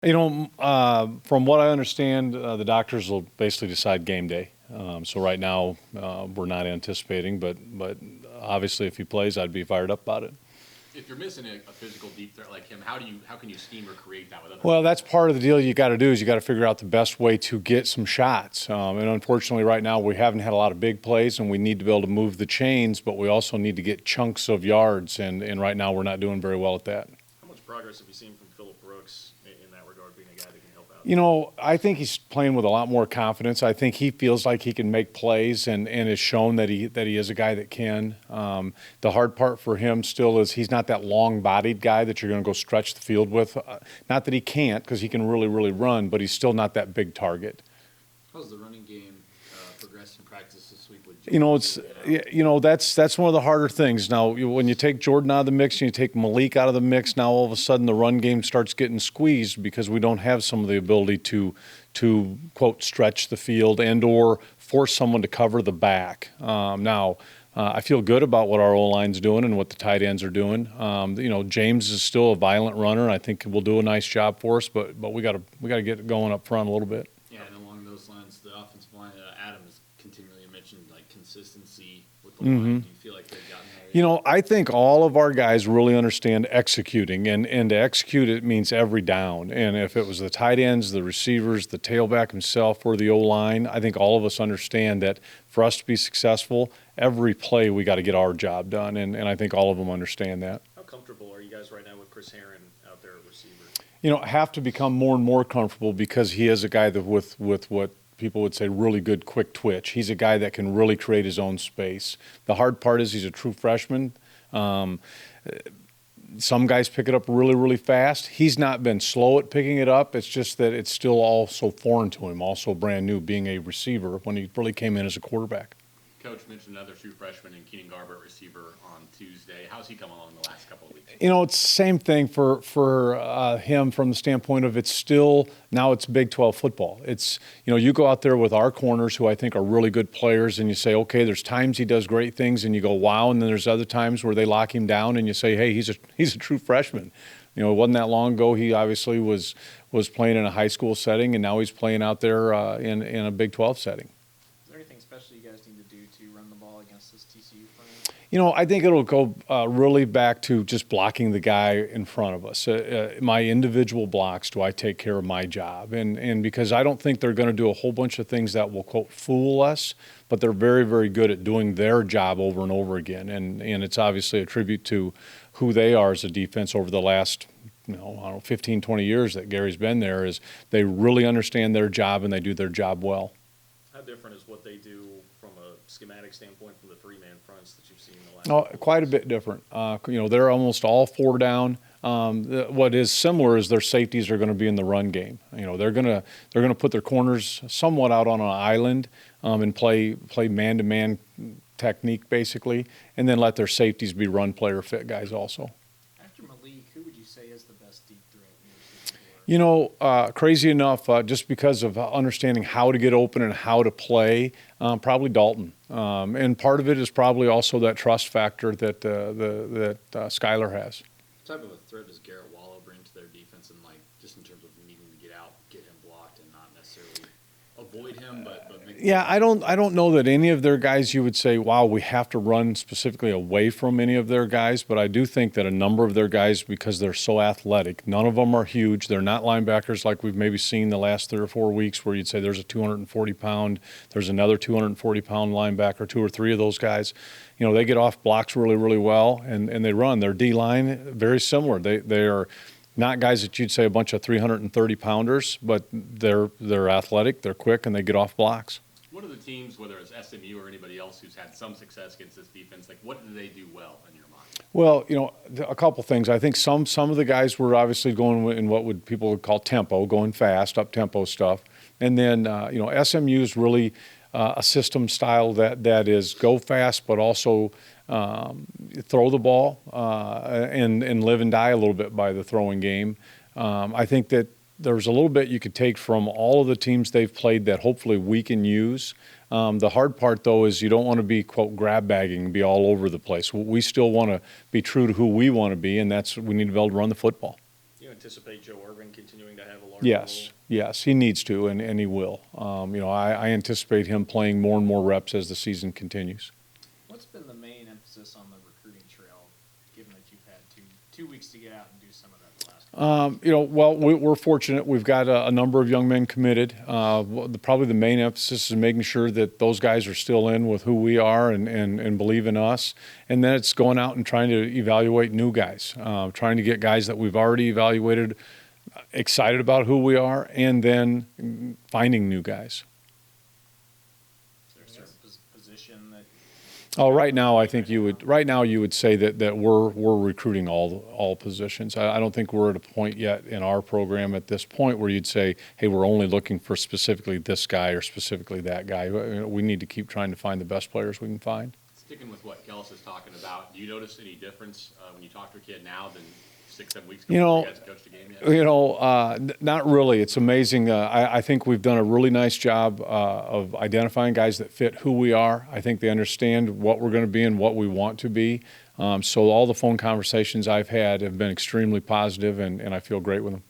From what I understand, the doctors will basically decide game day. So right now, we're not anticipating, but obviously if he plays, I'd be fired up about it. If you're missing a physical deep threat like him, how can you scheme or create that with other Well, people? that's part of the deal you got to do is you got to figure out the best way to get some shots. And unfortunately, right now we haven't had a lot of big plays, and we need to be able to move the chains, but we also need to get chunks of yards, and right now we're not doing very well at that. How much progress have you seen from Phillip Brooks in that regard, being a guy that can help out? I think he's playing with a lot more confidence. I think he feels like he can make plays and has shown that he is a guy that can. The hard part for him still is he's not that long-bodied guy that you're going to go stretch the field with. Not that he can't, because he can really, really run, but he's still not that big target. How's the running game progressed in practice this week with That's one of the harder things. Now, when you take Jordan out of the mix and you take Malik out of the mix, now all of a sudden the run game starts getting squeezed because we don't have some of the ability to quote, stretch the field and or force someone to cover the back. I feel good about what our O-line's doing and what the tight ends are doing. James is still a violent runner. I think will do a nice job for us, but we got to get it going up front a little bit. Yeah, and along those lines, the offensive line, Adam has continually mentioned like consistency with the line. Do you feel like they've gotten there? I think all of our guys really understand executing, and to execute it means every down. And if it was the tight ends, the receivers, the tailback himself, or the O-line, I think all of us understand that for us to be successful, every play we got to get our job done, and I think all of them understand that. How comfortable are you guys right now with Chris Herron out there at receiver? Have to become more and more comfortable because he is a guy that with what people would say really good quick twitch. He's a guy that can really create his own space. The hard part is he's a true freshman. Some guys pick it up really, really fast. He's not been slow at picking it up. It's just that it's still all so foreign to him, also brand new, being a receiver when he really came in as a quarterback. Coach mentioned another true freshman in Keenan Garber at receiver on Tuesday. How's he come along the last couple of weeks? It's the same thing for him from the standpoint of it's Big 12 football. It's, you go out there with our corners who I think are really good players and you say, okay, there's times he does great things and you go, wow, and then there's other times where they lock him down and you say, hey, he's a true freshman. It wasn't that long ago he obviously was playing in a high school setting and now he's playing out there in a Big 12 setting. Is there anything special you guys need to do to run the ball against this TCU front? I think it'll go really back to just blocking the guy in front of us. My individual blocks, do I take care of my job? And because I don't think they're going to do a whole bunch of things that will, quote, fool us, but they're very, very good at doing their job over and over again. And it's obviously a tribute to who they are as a defense over the last 15, 20 years that Gary's been there, is they really understand their job and they do their job well. How different is what they do from a schematic standpoint from the three-man fronts that you've seen in the last? Quite a bit different. They're almost all four down. What is similar is their safeties are going to be in the run game. They're going to put their corners somewhat out on an island and play man-to-man technique basically, and then let their safeties be run player fit guys also. After Malik, who would you say is the best deep threat in your season? Crazy enough, just because of understanding how to get open and how to play, probably Dalton. And part of it is probably also that trust factor that Skylar has. What type of a threat does Garrett Wallow bring to their defense, and just in terms of needing to get out, get him blocked, and not necessarily avoid him, but make Yeah, I don't know that any of their guys you would say, wow, we have to run specifically away from any of their guys, but I do think that a number of their guys, because they're so athletic, none of them are huge. They're not linebackers like we've maybe seen the last 3 or 4 weeks where you'd say there's a 240-pound, there's another 240-pound linebacker, 2 or 3 of those guys. They get off blocks really, really well, and they run. Their D-line, very similar. They are not guys that you'd say a bunch of 330-pounders, but they're athletic, they're quick, and they get off blocks. What are the teams, whether it's SMU or anybody else who's had some success against this defense, what do they do well in your mind? Well, a couple things. I think some of the guys were obviously going in what people would call tempo, going fast, up-tempo stuff. And then, SMU is really a system style that is go fast, but also throw the ball and live and die a little bit by the throwing game. I think that there's a little bit you could take from all of the teams they've played that hopefully we can use. The hard part, though, is you don't want to be, quote, grab bagging and be all over the place. We still want to be true to who we want to be, and that's we need to be able to run the football. You had anticipate Joe Irvin continuing to have a large Yes, yes, he needs to, and he will. I anticipate him playing more and more reps as the season continues. What's been the main emphasis on the recruiting trail, given that you've had two weeks to get out and do some of that the last week? We're fortunate. We've got a number of young men committed. Probably the main emphasis is making sure that those guys are still in with who we are and believe in us. And then it's going out and trying to evaluate new guys, trying to get guys that we've already evaluated excited about who we are, and then finding new guys. Is there a certain position that? Oh, right now I think you would say that we're recruiting all positions. I don't think we're at a point yet in our program at this point where you'd say, hey, we're only looking for specifically this guy or specifically that guy. We need to keep trying to find the best players we can find. Sticking with what Kellis is talking about, do you notice any difference when you talk to a kid now than 6-7 weeks ago? You guys coached a game yet? Not really. It's amazing. I think we've done a really nice job of identifying guys that fit who we are. I think they understand what we're going to be and what we want to be. So all the phone conversations I've had have been extremely positive, and I feel great with them.